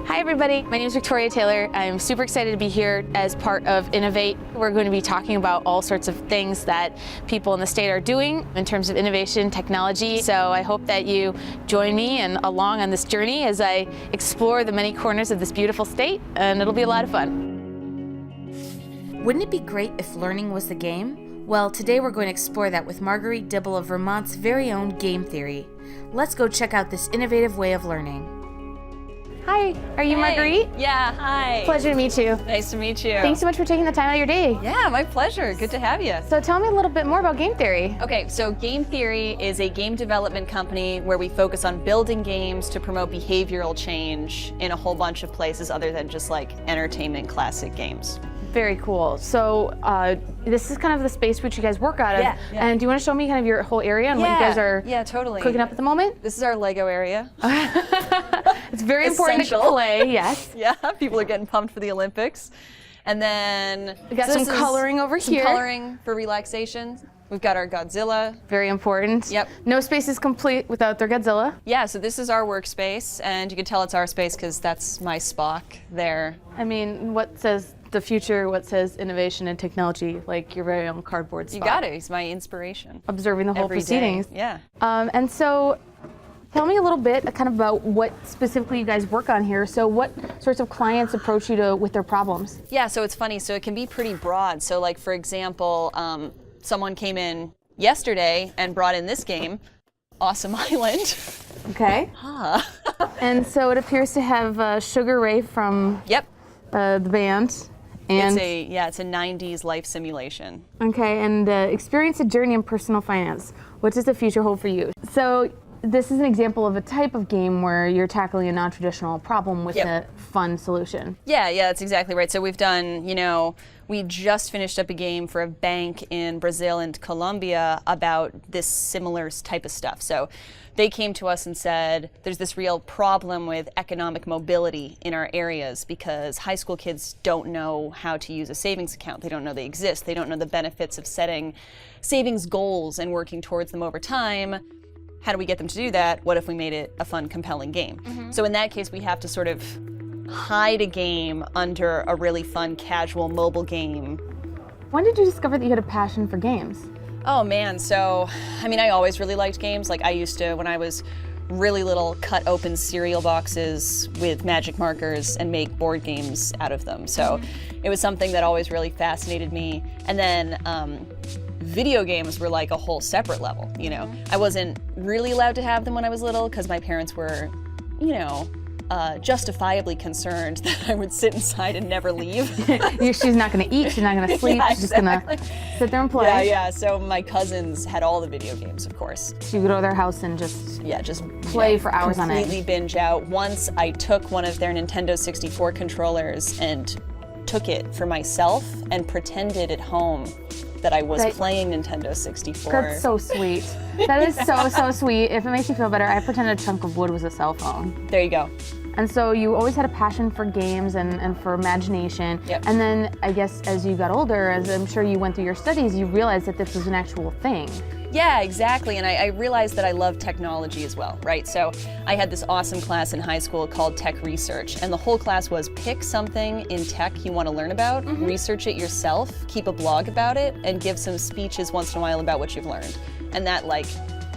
Hi everybody, my name is Victoria Taylor. I'm super excited to be here as part of InnoVaTe. We're going to be talking about all sorts of things that people in the state are doing in terms of innovation, technology. So I hope that you join me and along on this journey as I explore the many corners of this beautiful state, and it'll be a lot of fun. Wouldn't it be great if learning was the game? Well, today we're going to explore that with Marguerite Dibble of Vermont's very own GameTheory. Let's go check out this innovative way of learning. Hi, are you Marguerite? Yeah, hi. Pleasure to meet you. Nice to meet you. Thanks so much for taking the time out of your day. Yeah, my pleasure. Good to have you. So tell me a little bit more about GameTheory. Okay, so GameTheory is a game development company where we focus on building games to promote behavioral change in a whole bunch of places other than just like entertainment classic games. Very cool. So this is kind of the space which you guys work out of. Yeah. And do you want to show me kind of your whole area and what you guys are totally. cooking up at the moment? This is our Lego area. It's very important to play, yes. Yeah, people are getting pumped for the Olympics. And then we got some coloring over here. Some coloring for relaxation. We've got our Godzilla. Very important. Yep. No space is complete without their Godzilla. Yeah, so this is our workspace, and you can tell it's our space because that's my Spock there. I mean, what says the future, what says innovation and technology, like your very own cardboard Spock. You got it, he's my inspiration. Observing the whole Every proceedings. day. Yeah. And so, tell me a little bit kind of about what specifically you guys work on here. So what sorts of clients approach you with their problems? Yeah, so it's funny. So it can be pretty broad. So like, for example, someone came in yesterday and brought in this game, Awesome Island. Okay. And so it appears to have Sugar Ray from the band. And it's a 90s life simulation. Okay, and experience a journey in personal finance. What does the future hold for you? So this is an example of a type of game where you're tackling a non-traditional problem with a fun solution. Yeah, that's exactly right. So we've done, we just finished up a game for a bank in Brazil and Colombia about this similar type of stuff. So they came to us and said, there's this real problem with economic mobility in our areas because high school kids don't know how to use a savings account. They don't know they exist. They don't know the benefits of setting savings goals and working towards them over time. How do we get them to do that? What if we made it a fun, compelling game? Mm-hmm. So in that case, we have to sort of hide a game under a really fun, casual mobile game. When did you discover that you had a passion for games? Oh man, so, I always really liked games. Like I used to, when I was really little, cut open cereal boxes with magic markers and make board games out of them. So it was something that always really fascinated me. And then video games were like a whole separate level, I wasn't really allowed to have them when I was little because my parents were, justifiably concerned that I would sit inside and never leave. She's not going to eat, she's not going to sleep, she's just going to sit there and play. Yeah, so my cousins had all the video games, of course. So you go to their house and just play for hours on end. Completely binge out. Once I took one of their Nintendo 64 controllers and took it for myself and pretended at home that I was playing Nintendo 64. That's so sweet. That is so sweet. If it makes you feel better, I pretended a chunk of wood was a cell phone. There you go. And so you always had a passion for games and for imagination. Yep. And then I guess as you got older, as I'm sure you went through your studies, you realized that this was an actual thing. Yeah, exactly. And I realized that I love technology as well, right? So I had this awesome class in high school called Tech Research. And the whole class was pick something in tech you want to learn about, research it yourself, keep a blog about it, and give some speeches once in a while about what you've learned. And that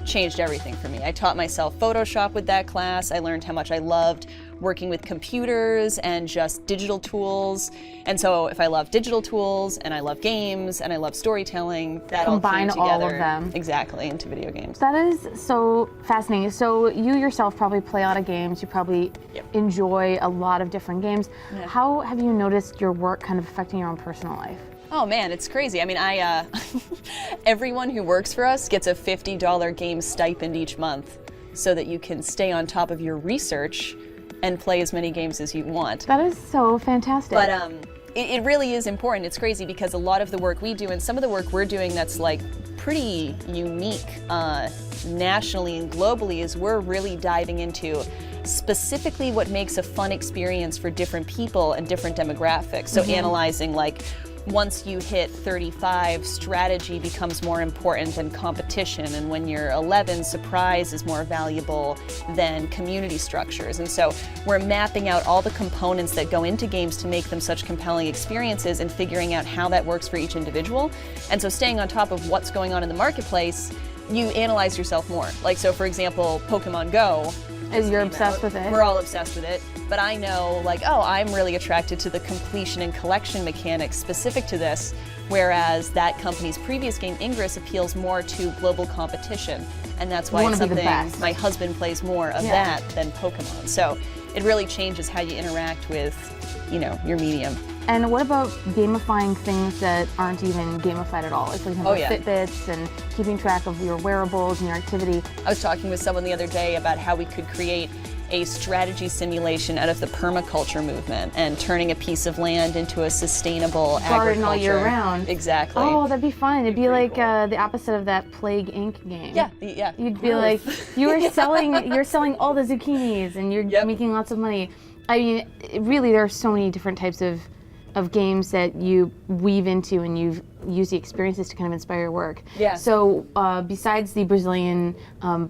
changed everything for me. I taught myself Photoshop with that class. I learned how much I loved working with computers and just digital tools. And so if I love digital tools and I love games and I love storytelling, that combine all came together all of them. Exactly into video games. That is so fascinating. So you yourself probably play a lot of games. You probably enjoy a lot of different games. Yeah. How have you noticed your work kind of affecting your own personal life? Oh man, it's crazy. Everyone who works for us gets a $50 game stipend each month so that you can stay on top of your research and play as many games as you want. That is so fantastic. But it really is important. It's crazy because a lot of the work we do and some of the work we're doing that's pretty unique nationally and globally is we're really diving into specifically what makes a fun experience for different people and different demographics. So analyzing once you hit 35, strategy becomes more important than competition. And when you're 11, surprise is more valuable than community structures. And so we're mapping out all the components that go into games to make them such compelling experiences and figuring out how that works for each individual. And so staying on top of what's going on in the marketplace, you analyze yourself more. Like, so for example, Pokemon Go. As you're obsessed with it. We're all obsessed with it. But I know, like, oh, I'm really attracted to the completion and collection mechanics specific to this, whereas that company's previous game, Ingress, appeals more to global competition. And that's why it's something my husband plays more of that than Pokemon. So it really changes how you interact with, you know, your medium. And what about gamifying things that aren't even gamified at all? Like, for example, Fitbits and keeping track of your wearables and your activity. I was talking with someone the other day about how we could create a strategy simulation out of the permaculture movement and turning a piece of land into a sustainable garden agriculture. All year round. Exactly. Oh, that'd be fun. It'd be like the opposite of that Plague Inc. game. Yeah. You'd be like, you're selling all the zucchinis and you're making lots of money. I mean, really, there are so many different types of games that you weave into and you use the experiences to kind of inspire your work. Yeah. So besides the Brazilian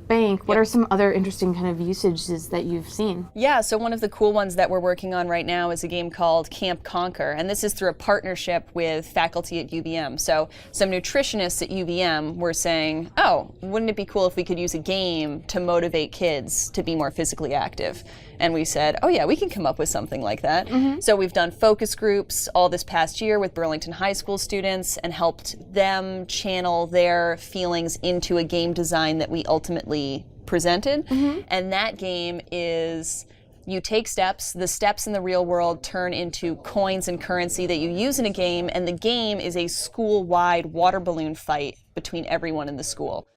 bank, what are some other interesting kind of usages that you've seen? Yeah, so one of the cool ones that we're working on right now is a game called Camp Conquer, and this is through a partnership with faculty at UVM. So some nutritionists at UVM were saying, oh, wouldn't it be cool if we could use a game to motivate kids to be more physically active? And we said, oh yeah, we can come up with something like that. So we've done focus groups all this past year with Burlington High School students and helped them channel their feelings into a game design that we ultimately presented. And that game is, you take steps, the steps in the real world turn into coins and currency that you use in a game, and the game is a school-wide water balloon fight between everyone in the school.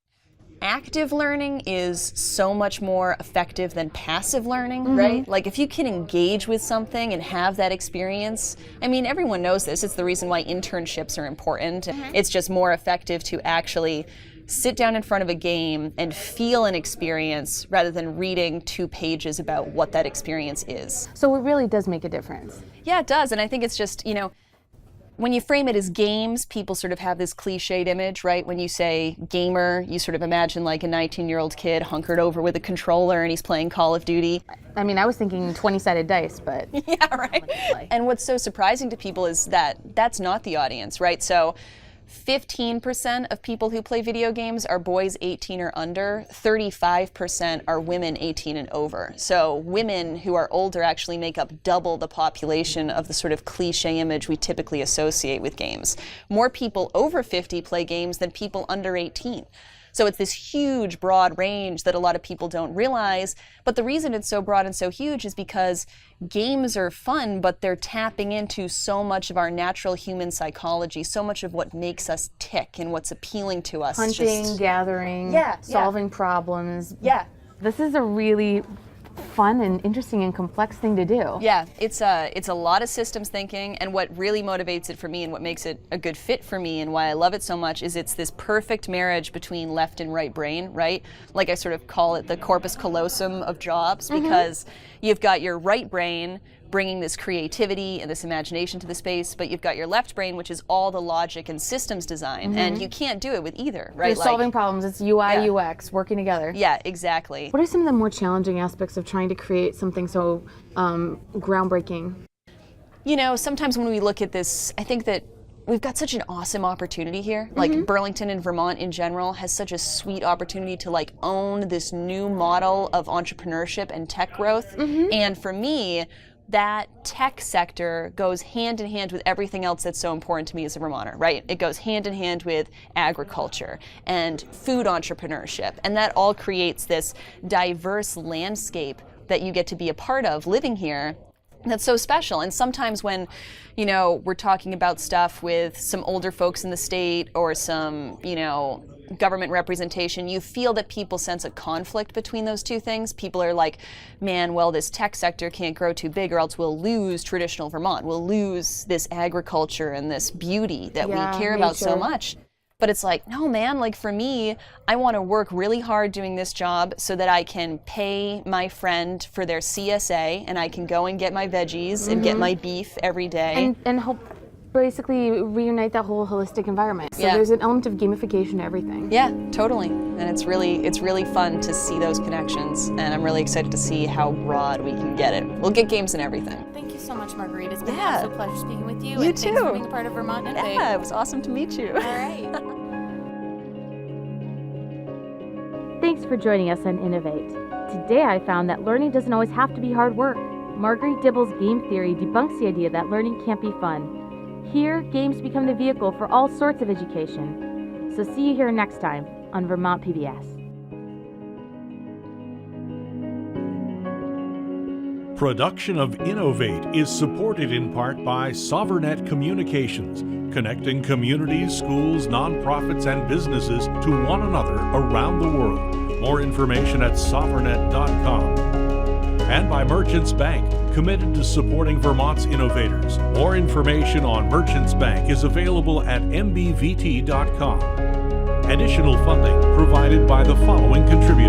Active learning is so much more effective than passive learning, right? Like, if you can engage with something and have that experience, I mean, everyone knows this. It's the reason why internships are important. It's just more effective to actually sit down in front of a game and feel an experience rather than reading 2 pages about what that experience is. So it really does make a difference. Yeah, it does. And I think it's just, you know, when you frame it as games, people sort of have this cliched image, right? When you say gamer, you sort of imagine like a 19-year-old kid hunkered over with a controller and he's playing Call of Duty. I mean, I was thinking 20-sided dice, but... Yeah, right? And what's so surprising to people is that that's not the audience, right? So 15% of people who play video games are boys 18 or under, 35% are women 18 and over. So women who are older actually make up double the population of the sort of cliche image we typically associate with games. More people over 50 play games than people under 18. So it's this huge, broad range that a lot of people don't realize. But the reason it's so broad and so huge is because games are fun, but they're tapping into so much of our natural human psychology, so much of what makes us tick and what's appealing to us. Hunting, gathering, solving problems. Yeah. This is a really fun and interesting and complex thing to do. Yeah, it's a lot of systems thinking, and what really motivates it for me and what makes it a good fit for me and why I love it so much is it's this perfect marriage between left and right brain, right? Like, I sort of call it the corpus callosum of jobs, because you've got your right brain bringing this creativity and this imagination to the space, but you've got your left brain, which is all the logic and systems design, and you can't do it with either, right? You're solving problems, it's UI, UX, working together. Yeah, exactly. What are some of the more challenging aspects of trying to create something so groundbreaking? You know, sometimes when we look at this, I think that we've got such an awesome opportunity here. Like, Burlington and Vermont in general has such a sweet opportunity to like own this new model of entrepreneurship and tech growth. And for me, that tech sector goes hand in hand with everything else that's so important to me as a Vermonter, right? It goes hand in hand with agriculture and food entrepreneurship, and that all creates this diverse landscape that you get to be a part of living here. That's so special. And sometimes when, you know, we're talking about stuff with some older folks in the state or some, you know, government representation, you feel that people sense a conflict between those two things. People are like, man, well, this tech sector can't grow too big or else we'll lose traditional Vermont. We'll lose this agriculture and this beauty that we care about so much. But it's like, no, man, like for me, I want to work really hard doing this job so that I can pay my friend for their CSA and I can go and get my veggies and get my beef every day. And basically reunite that whole holistic environment. So Yeah. there's an element of gamification to everything. Yeah, totally. And it's really fun to see those connections, and I'm really excited to see how broad we can get it. We'll get games and everything. Thank you so much, Marguerite. It's been an Yeah. absolute pleasure speaking with you. You and thanks for too. being a part of Vermont InnoVaTe. Yeah, it was awesome to meet you. All right. Thanks for joining us on InnoVaTe. Today I found that learning doesn't always have to be hard work. Marguerite Dibble's game theory debunks the idea that learning can't be fun. Here, games become the vehicle for all sorts of education. So see you here next time on Vermont PBS. Production of InnoVaTe is supported in part by Sovereignnet Communications, connecting communities, schools, nonprofits, and businesses to one another around the world. More information at sovereignnet.com. And by Merchants Bank, committed to supporting Vermont's innovators. More information on Merchants Bank is available at mbvt.com. Additional funding provided by the following contributors.